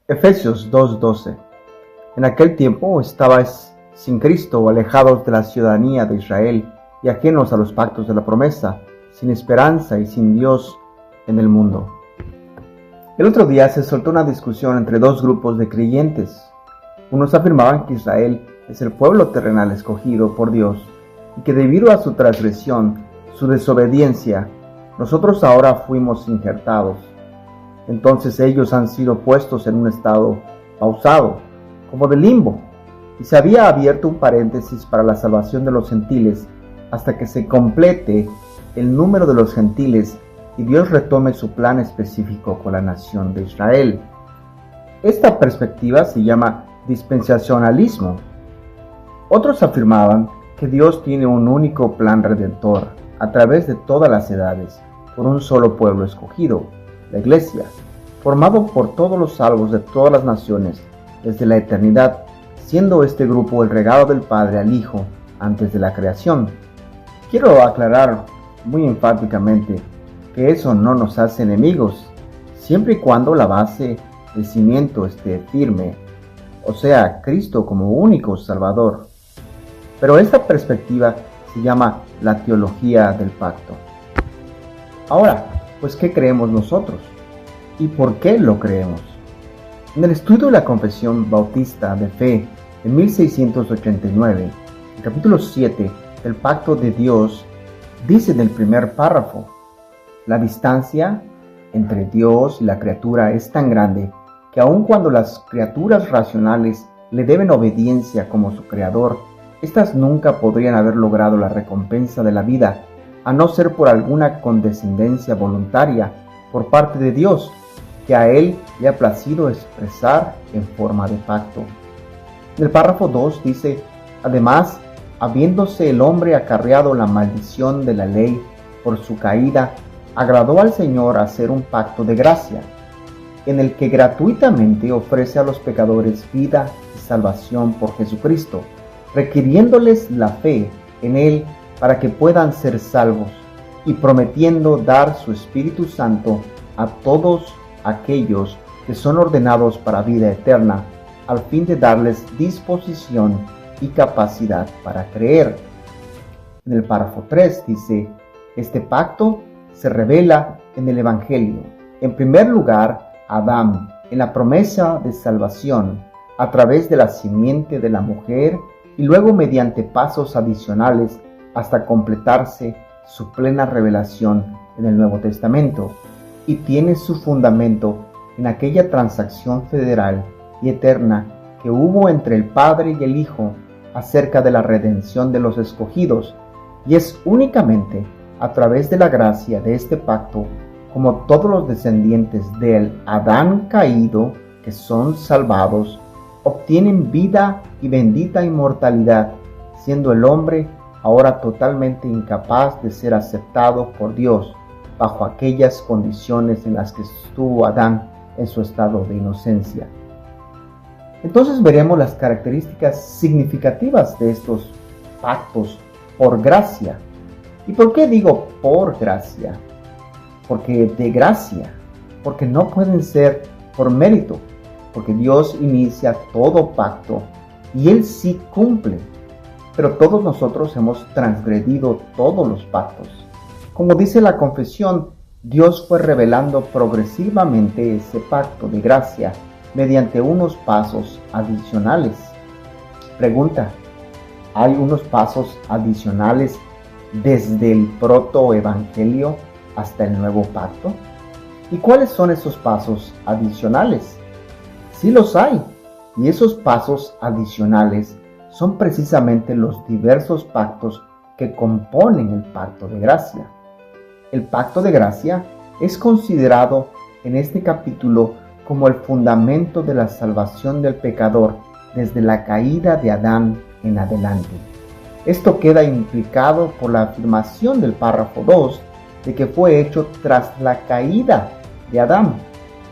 Efesios 2:12. En aquel tiempo estabais sin Cristo, alejados de la ciudadanía de Israel y ajenos a los pactos de la promesa, sin esperanza y sin Dios en el mundo. El otro día se soltó una discusión entre dos grupos de creyentes. Unos afirmaban que Israel es el pueblo terrenal escogido por Dios y que debido a su transgresión, su desobediencia, nosotros ahora fuimos injertados. Entonces ellos han sido puestos en un estado pausado, como de limbo, y se había abierto un paréntesis para la salvación de los gentiles hasta que se complete el número de los gentiles y Dios retome su plan específico con la nación de Israel. Esta perspectiva se llama dispensacionalismo. Otros afirmaban que Dios tiene un único plan redentor a través de todas las edades, por un solo pueblo escogido, la Iglesia, formado por todos los salvos de todas las naciones desde la eternidad, siendo este grupo el regalo del Padre al Hijo antes de la creación. Quiero aclarar muy enfáticamente que eso no nos hace enemigos, siempre y cuando la base del cimiento esté firme, o sea, Cristo como único Salvador. Pero esta perspectiva se llama la teología del pacto. Ahora, pues, ¿qué creemos nosotros? ¿Y por qué lo creemos? En el estudio de la Confesión Bautista de Fe en 1689, el capítulo 7 del Pacto de Dios, dice en el primer párrafo: la distancia entre Dios y la criatura es tan grande que aun cuando las criaturas racionales le deben obediencia como su creador, éstas nunca podrían haber logrado la recompensa de la vida, a no ser por alguna condescendencia voluntaria por parte de Dios, que a él le ha placido expresar en forma de pacto. En el párrafo 2 dice: además, habiéndose el hombre acarreado la maldición de la ley por su caída, agradó al Señor hacer un pacto de gracia, en el que gratuitamente ofrece a los pecadores vida y salvación por Jesucristo, requiriéndoles la fe en Él para que puedan ser salvos, y prometiendo dar su Espíritu Santo a todos aquellos que son ordenados para vida eterna, al fin de darles disposición y capacidad para creer. En el párrafo 3 dice: este pacto se revela en el Evangelio. En primer lugar, Adán, en la promesa de salvación a través de la simiente de la mujer, y luego mediante pasos adicionales hasta completarse su plena revelación en el Nuevo Testamento, y tiene su fundamento en aquella transacción federal y eterna que hubo entre el Padre y el Hijo acerca de la redención de los escogidos, y es únicamente a través de la gracia de este pacto como todos los descendientes del Adán caído, que son salvados, obtienen vida y bendita inmortalidad, siendo el hombre ahora totalmente incapaz de ser aceptado por Dios bajo aquellas condiciones en las que estuvo Adán en su estado de inocencia. Entonces veremos las características significativas de estos pactos por gracia. ¿Y por qué digo por gracia? Porque de gracia, porque no pueden ser por mérito, porque Dios inicia todo pacto y Él sí cumple, pero todos nosotros hemos transgredido todos los pactos. Como dice la confesión, Dios fue revelando progresivamente ese pacto de gracia mediante unos pasos adicionales. Pregunta: ¿hay unos pasos adicionales desde el protoevangelio hasta el nuevo pacto? ¿Y cuáles son esos pasos adicionales? Sí los hay, y esos pasos adicionales son precisamente los diversos pactos que componen el pacto de gracia. El pacto de gracia es considerado en este capítulo como el fundamento de la salvación del pecador desde la caída de Adán en adelante. Esto queda implicado por la afirmación del párrafo 2 de que fue hecho tras la caída de Adán.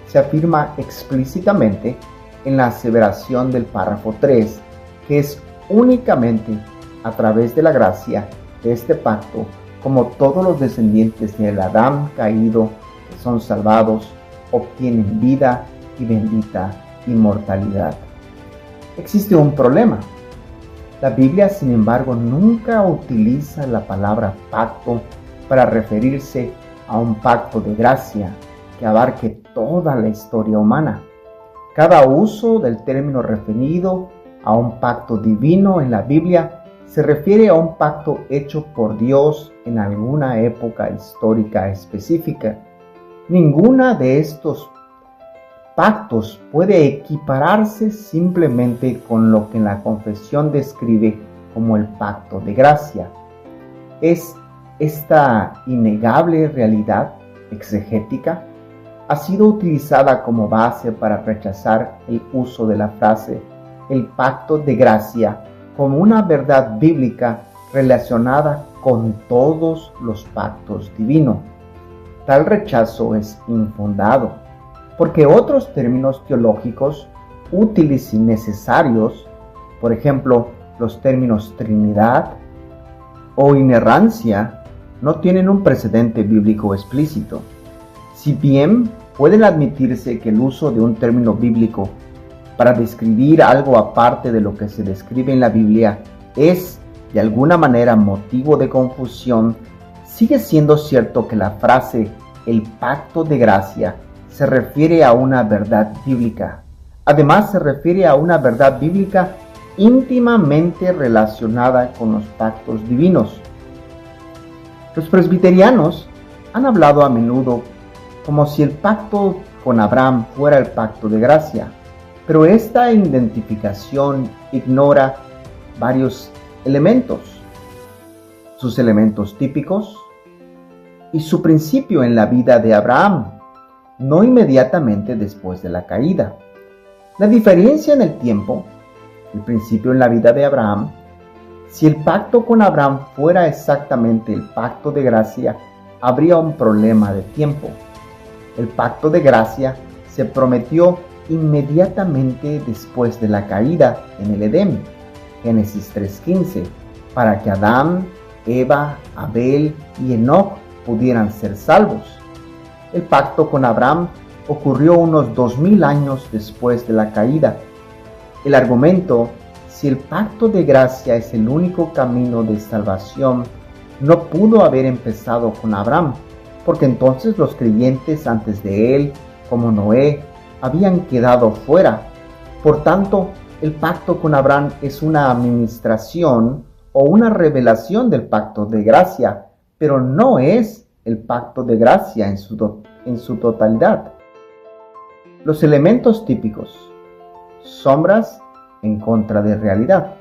Se afirma explícitamente en la aseveración del párrafo 3 que es únicamente a través de la gracia de este pacto como todos los descendientes del Adán caído que son salvados obtienen vida y bendita inmortalidad. Existe un problema. La Biblia, sin embargo, nunca utiliza la palabra pacto para referirse a un pacto de gracia que abarque toda la historia humana. Cada uso del término referido a un pacto divino en la Biblia se refiere a un pacto hecho por Dios en alguna época histórica específica. Ninguna de estos pactos puede equipararse simplemente con lo que la confesión describe como el pacto de gracia. Esta innegable realidad exegética ha sido utilizada como base para rechazar el uso de la frase el pacto de gracia como una verdad bíblica relacionada con todos los pactos divinos. Tal rechazo es infundado, porque otros términos teológicos útiles y necesarios, por ejemplo, los términos Trinidad o inerrancia, no tienen un precedente bíblico explícito. Si bien pueden admitirse que el uso de un término bíblico para describir algo aparte de lo que se describe en la Biblia es, de alguna manera, motivo de confusión, sigue siendo cierto que la frase el pacto de gracia se refiere a una verdad bíblica. Además, se refiere a una verdad bíblica íntimamente relacionada con los pactos divinos. Los presbiterianos han hablado a menudo como si el pacto con Abraham fuera el pacto de gracia, pero esta identificación ignora varios elementos, sus elementos típicos y su principio en la vida de Abraham, no inmediatamente después de la caída. La diferencia en el tiempo, el principio en la vida de Abraham, si el pacto con Abraham fuera exactamente el pacto de gracia, habría un problema de tiempo. El pacto de gracia se prometió inmediatamente después de la caída en el Edén, Génesis 3:15, para que Adán, Eva, Abel y Enoc pudieran ser salvos. El pacto con Abraham ocurrió unos 2000 años después de la caída. El argumento, si el pacto de gracia es el único camino de salvación, no pudo haber empezado con Abraham, porque entonces los creyentes antes de él, como Noé, habían quedado fuera. Por tanto, el pacto con Abraham es una administración o una revelación del pacto de gracia, pero no es el pacto de gracia en su totalidad. Los elementos típicos, sombras en contra de realidad.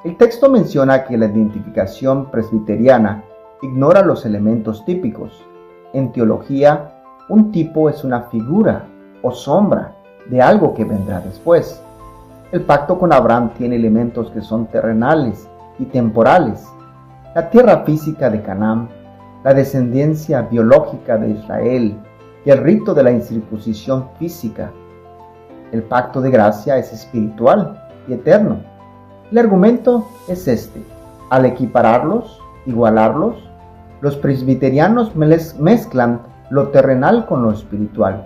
El texto menciona que la identificación presbiteriana ignora los elementos típicos. En teología, un tipo es una figura o sombra de algo que vendrá después. El pacto con Abraham tiene elementos que son terrenales y temporales. La tierra física de Canaán, la descendencia biológica de Israel y el rito de la incircuncisión física. El pacto de gracia es espiritual y eterno. El argumento es este: al equipararlos, igualarlos, los presbiterianos mezclan lo terrenal con lo espiritual.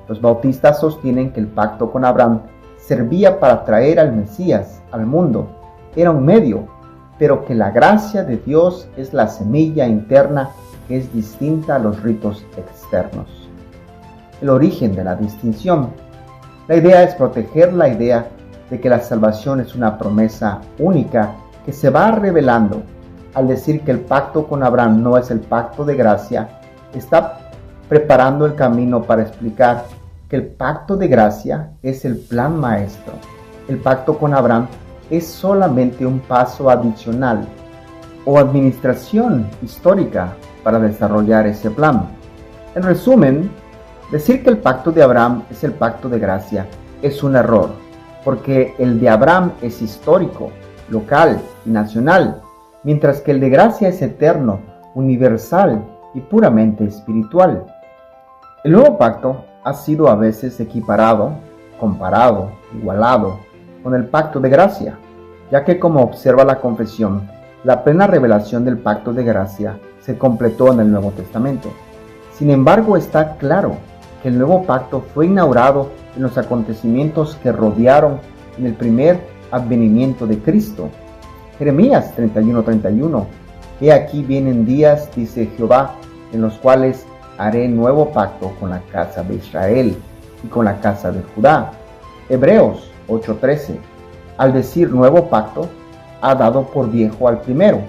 Los bautistas sostienen que el pacto con Abraham servía para traer al Mesías al mundo, era un medio, pero que la gracia de Dios es la semilla interna que es distinta a los ritos externos. El origen de la distinción. La idea es proteger la idea de que la salvación es una promesa única que se va revelando. Al decir que el pacto con Abraham no es el pacto de gracia, está preparando el camino para explicar que el pacto de gracia es el plan maestro. El pacto con Abraham es solamente un paso adicional o administración histórica para desarrollar ese plan. En resumen, decir que el pacto de Abraham es el pacto de gracia es un error, porque el de Abraham es histórico, local y nacional, mientras que el de gracia es eterno, universal y puramente espiritual. El nuevo pacto ha sido a veces equiparado, comparado, igualado con el pacto de gracia, ya que, como observa la confesión, la plena revelación del pacto de gracia se completó en el Nuevo Testamento. Sin embargo, está claro que el nuevo pacto fue inaugurado en los acontecimientos que rodearon en el primer advenimiento de Cristo. Jeremías 31:31. He aquí vienen días, dice Jehová, en los cuales haré nuevo pacto con la casa de Israel y con la casa de Judá. Hebreos 8:13. Al decir nuevo pacto, ha dado por viejo al primero,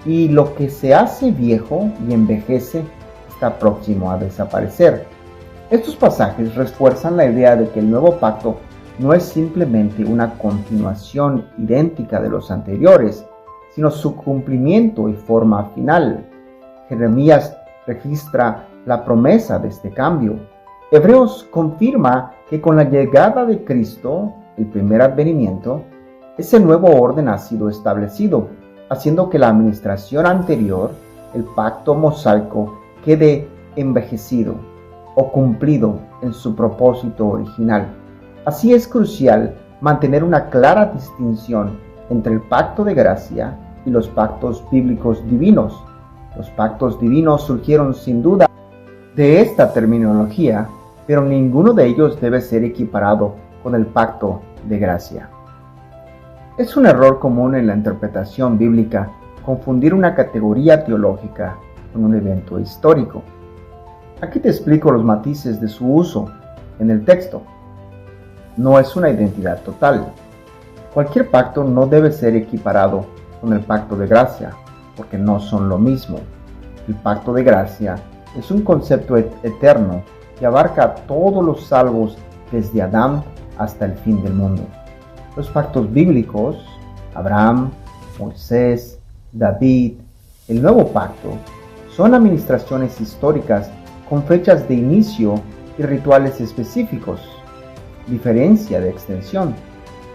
y lo que se hace viejo y envejece está próximo a desaparecer. Estos pasajes refuerzan la idea de que el nuevo pacto no es simplemente una continuación idéntica de los anteriores, sino su cumplimiento y forma final. Jeremías registra la promesa de este cambio. Hebreos confirma que con la llegada de Cristo, el primer advenimiento, ese nuevo orden ha sido establecido, haciendo que la administración anterior, el pacto mosaico, quede envejecido o cumplido en su propósito original. Así es crucial mantener una clara distinción entre el pacto de gracia y los pactos bíblicos divinos. Los pactos divinos surgieron sin duda de esta terminología, pero ninguno de ellos debe ser equiparado con el pacto de gracia. Es un error común en la interpretación bíblica confundir una categoría teológica con un evento histórico. Aquí te explico los matices de su uso en el texto. No es una identidad total. Cualquier pacto no debe ser equiparado con el pacto de gracia, porque no son lo mismo. El pacto de gracia es un concepto eterno que abarca a todos los salvos desde Adán hasta el fin del mundo. Los pactos bíblicos, Abraham, Moisés, David, el nuevo pacto, son administraciones históricas con fechas de inicio y rituales específicos. Diferencia de extensión.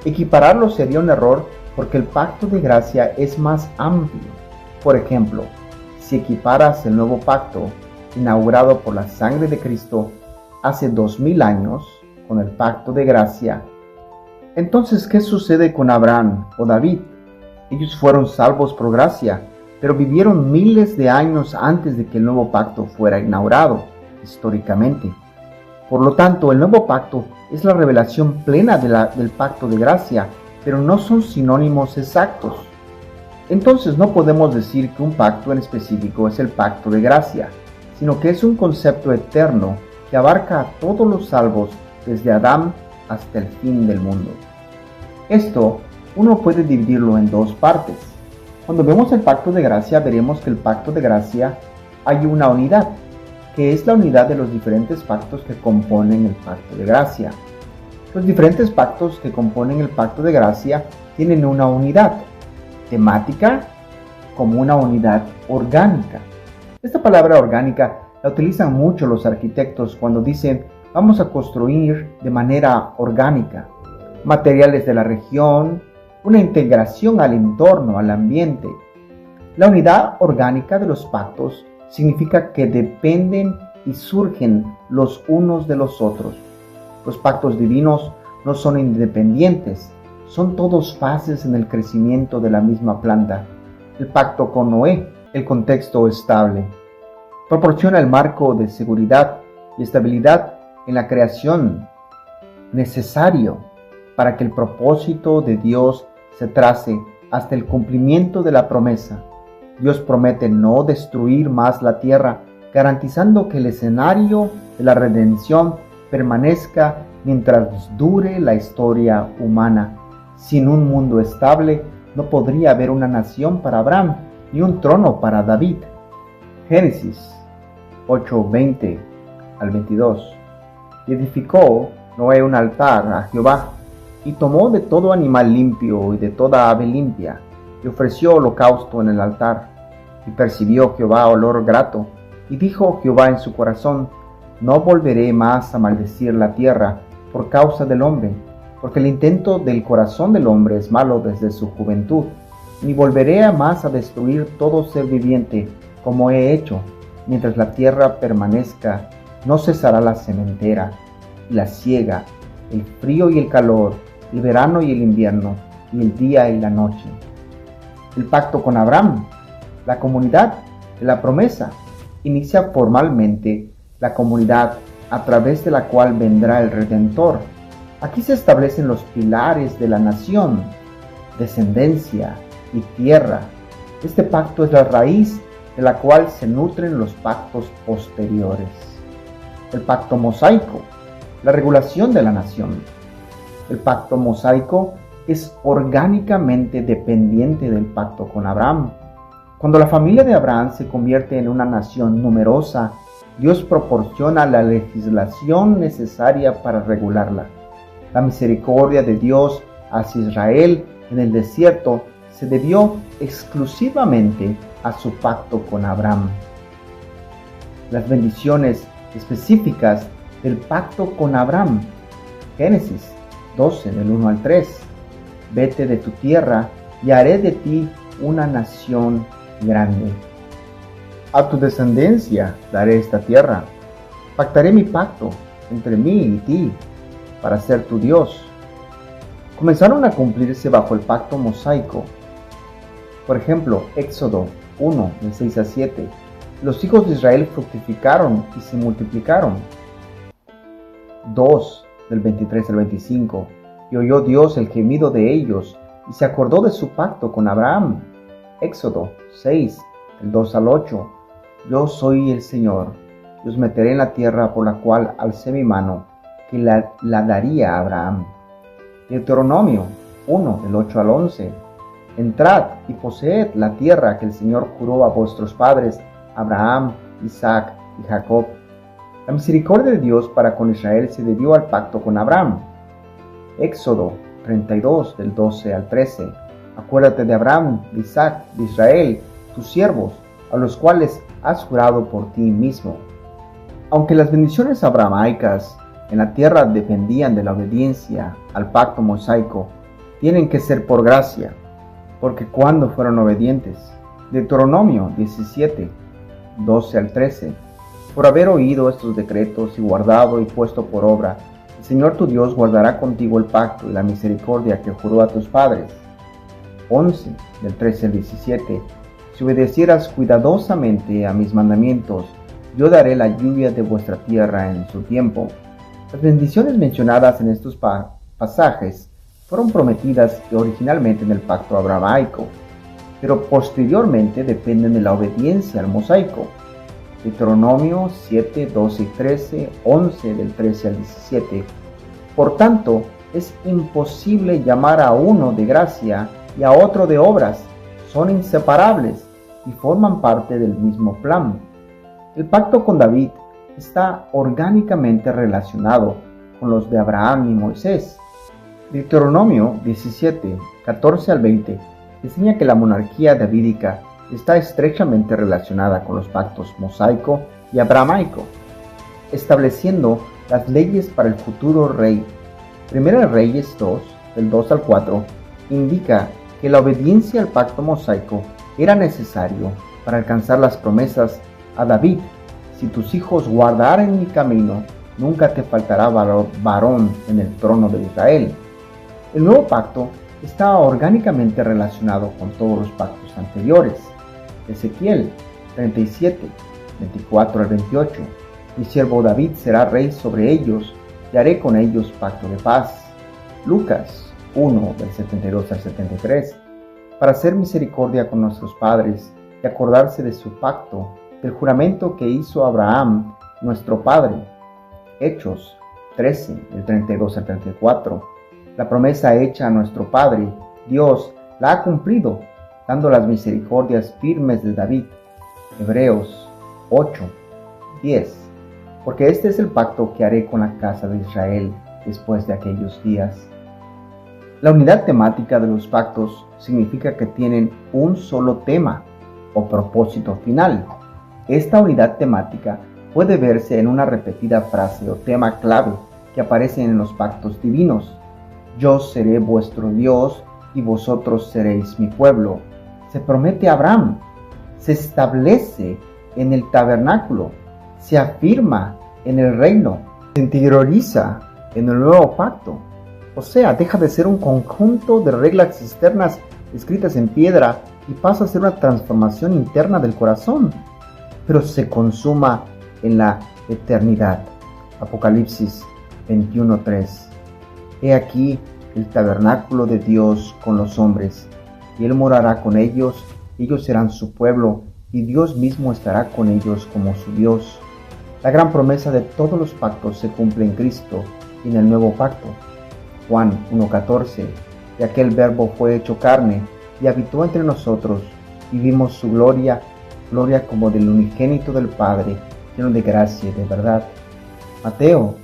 Equipararlo sería un error porque el pacto de gracia es más amplio. Por ejemplo, si equiparas el nuevo pacto inaugurado por la sangre de Cristo hace 2000 años con el pacto de gracia, entonces, ¿qué sucede con Abraham o David? Ellos fueron salvos por gracia, pero vivieron miles de años antes de que el nuevo pacto fuera inaugurado, históricamente. Por lo tanto, el nuevo pacto es la revelación plena del pacto de gracia, pero no son sinónimos exactos. Entonces, no podemos decir que un pacto en específico es el pacto de gracia, sino que es un concepto eterno que abarca a todos los salvos desde Adán hasta el fin del mundo. Esto uno puede dividirlo en dos partes. Cuando vemos el pacto de gracia, veremos que el pacto de gracia hay una unidad, que es la unidad de los diferentes pactos que componen el pacto de gracia. Los diferentes pactos que componen el pacto de gracia tienen una unidad temática como una unidad orgánica. Esta palabra orgánica la utilizan mucho los arquitectos cuando dicen vamos a construir de manera orgánica, materiales de la región, una integración al entorno, al ambiente. La unidad orgánica de los pactos significa que dependen y surgen los unos de los otros. Los pactos divinos no son independientes, son todos fases en el crecimiento de la misma planta. El pacto con Noé, el contexto estable, proporciona el marco de seguridad y estabilidad en la creación necesario para que el propósito de Dios se trace hasta el cumplimiento de la promesa. Dios promete no destruir más la tierra, garantizando que el escenario de la redención permanezca mientras dure la historia humana. Sin un mundo estable, no podría haber una nación para Abraham ni un trono para David. Génesis 8:20 al 22. Y edificó Noé un altar a Jehová, y tomó de todo animal limpio y de toda ave limpia, y ofreció holocausto en el altar. Y percibió Jehová olor grato, y dijo Jehová en su corazón: no volveré más a maldecir la tierra por causa del hombre, porque el intento del corazón del hombre es malo desde su juventud, ni volveré más a destruir todo ser viviente, como he hecho. Mientras la tierra permanezca, no cesará la sementera y la siega, el frío y el calor, el verano y el invierno, y el día y la noche. El pacto con Abraham, la comunidad de la promesa, inicia formalmente la comunidad a través de la cual vendrá el Redentor. Aquí se establecen los pilares de la nación, descendencia y tierra. Este pacto es la raíz de la cual se nutren los pactos posteriores. El pacto mosaico, la regulación de la nación. El pacto mosaico es orgánicamente dependiente del pacto con Abraham. Cuando la familia de Abraham se convierte en una nación numerosa, Dios proporciona la legislación necesaria para regularla. La misericordia de Dios hacia Israel en el desierto se debió exclusivamente a su pacto con Abraham. Las bendiciones específicas del pacto con Abraham. Génesis 12, del 1 al 3. Vete de tu tierra y haré de ti una nación grande. A tu descendencia daré esta tierra. Pactaré mi pacto entre mí y ti para ser tu Dios. Comenzaron a cumplirse bajo el pacto mosaico. Por ejemplo, Éxodo 1, del 6 a 7. Los hijos de Israel fructificaron y se multiplicaron. 2, del 23 al 25. Y oyó Dios el gemido de ellos y se acordó de su pacto con Abraham. Éxodo 6, del 2 al 8. Yo soy el Señor, y os meteré en la tierra por la cual alcé mi mano, que la daría a Abraham. Deuteronomio 1, del 8 al 11. Entrad y poseed la tierra que el Señor juró a vuestros padres, Abraham, Isaac y Jacob. La misericordia de Dios para con Israel se debió al pacto con Abraham. Éxodo 32, del 12 al 13. Acuérdate de Abraham, de Isaac, de Israel, tus siervos, a los cuales has jurado por ti mismo. Aunque las bendiciones abrahamaicas en la tierra dependían de la obediencia al pacto mosaico, tienen que ser por gracia, porque cuando fueron obedientes. Deuteronomio 17, 12 al 13. Por haber oído estos decretos y guardado y puesto por obra, el Señor tu Dios guardará contigo el pacto y la misericordia que juró a tus padres. 11, del 13 al 17. Si obedecieras cuidadosamente a mis mandamientos, yo daré la lluvia de vuestra tierra en su tiempo. Las bendiciones mencionadas en estos pasajes fueron prometidas originalmente en el pacto abrahamaico, pero posteriormente dependen de la obediencia al mosaico. Deuteronomio 7, 12 y 13, 11 del 13 al 17. Por tanto, es imposible llamar a uno de gracia y a otro de obras. Son inseparables y forman parte del mismo plan. El pacto con David está orgánicamente relacionado con los de Abraham y Moisés. Deuteronomio 17, 14 al 20 enseña que la monarquía davídica está estrechamente relacionada con los pactos mosaico y abrahamaico, estableciendo las leyes para el futuro rey. Primera Reyes 2, del 2 al 4, indica que la obediencia al pacto mosaico era necesario para alcanzar las promesas a David. Si tus hijos guardaren mi camino, nunca te faltará varón en el trono de Israel. El nuevo pacto está orgánicamente relacionado con todos los pactos anteriores. Ezequiel 37, 24 al 28. Mi siervo David será rey sobre ellos y haré con ellos pacto de paz. Lucas 1, del 72 al 73. Para hacer misericordia con nuestros padres y acordarse de su pacto, del juramento que hizo Abraham, nuestro padre. Hechos 13, del 32 al 34. La promesa hecha a nuestro padre, Dios la ha cumplido, dando las misericordias firmes de David. Hebreos 8, 10. Porque este es el pacto que haré con la casa de Israel después de aquellos días. La unidad temática de los pactos significa que tienen un solo tema o propósito final. Esta unidad temática puede verse en una repetida frase o tema clave que aparece en los pactos divinos. Yo seré vuestro Dios y vosotros seréis mi pueblo. Se promete a Abraham, se establece en el tabernáculo, se afirma en el reino, se interioriza en el nuevo pacto. O sea, deja de ser un conjunto de reglas externas escritas en piedra y pasa a ser una transformación interna del corazón, pero se consuma en la eternidad. Apocalipsis 21:3. He aquí el tabernáculo de Dios con los hombres, y Él morará con ellos, ellos serán su pueblo, y Dios mismo estará con ellos como su Dios. La gran promesa de todos los pactos se cumple en Cristo y en el nuevo pacto. Juan 1:14. Y aquel Verbo fue hecho carne y habitó entre nosotros, y vimos su gloria, gloria como del unigénito del Padre, lleno de gracia y de verdad. Mateo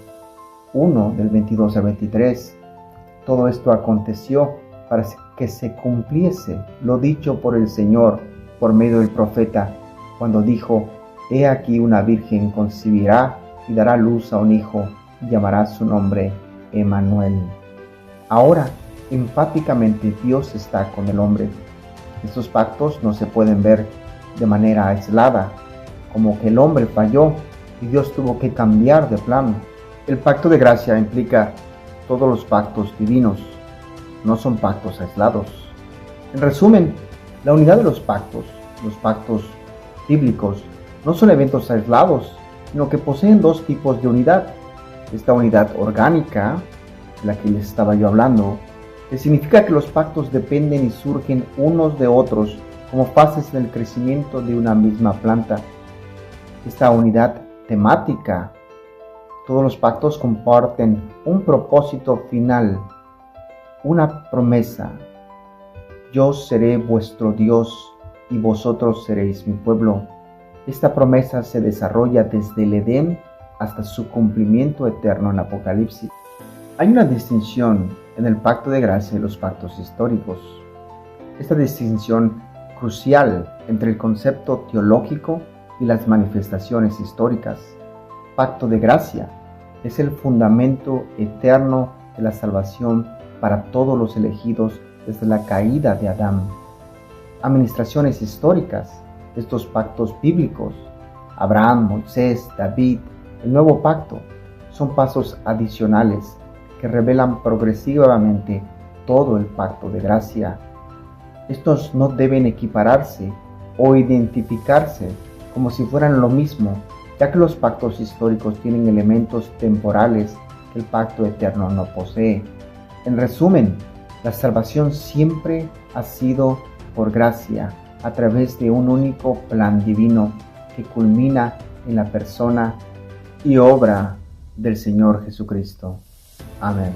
1, del 22 al 23. Todo esto aconteció para que se cumpliese lo dicho por el Señor por medio del profeta, cuando dijo: He aquí una virgen concebirá y dará luz a un hijo, y llamará su nombre Emmanuel. Ahora, enfáticamente, Dios está con el hombre. Estos pactos no se pueden ver de manera aislada, como que el hombre falló y Dios tuvo que cambiar de plan. El pacto de gracia implica todos los pactos divinos, no son pactos aislados. En resumen, la unidad de los pactos bíblicos, no son eventos aislados, sino que poseen dos tipos de unidad. Esta unidad orgánica, de la que les estaba yo hablando, que significa que los pactos dependen y surgen unos de otros como fases del crecimiento de una misma planta. Esta unidad temática, todos los pactos comparten un propósito final, una promesa: yo seré vuestro Dios y vosotros seréis mi pueblo. Esta promesa se desarrolla desde el Edén hasta su cumplimiento eterno en Apocalipsis. Hay una distinción en el pacto de gracia y los pactos históricos. Esta distinción crucial entre el concepto teológico y las manifestaciones históricas. Pacto de gracia es el fundamento eterno de la salvación para todos los elegidos desde la caída de Adán. Administraciones históricas, estos pactos bíblicos, Abraham, Moisés, David, el nuevo pacto, son pasos adicionales que revelan progresivamente todo el pacto de gracia. Estos no deben equipararse o identificarse como si fueran lo mismo, ya que los pactos históricos tienen elementos temporales que el pacto eterno no posee. En resumen, la salvación siempre ha sido por gracia, a través de un único plan divino que culmina en la persona y obra del Señor Jesucristo. Amén.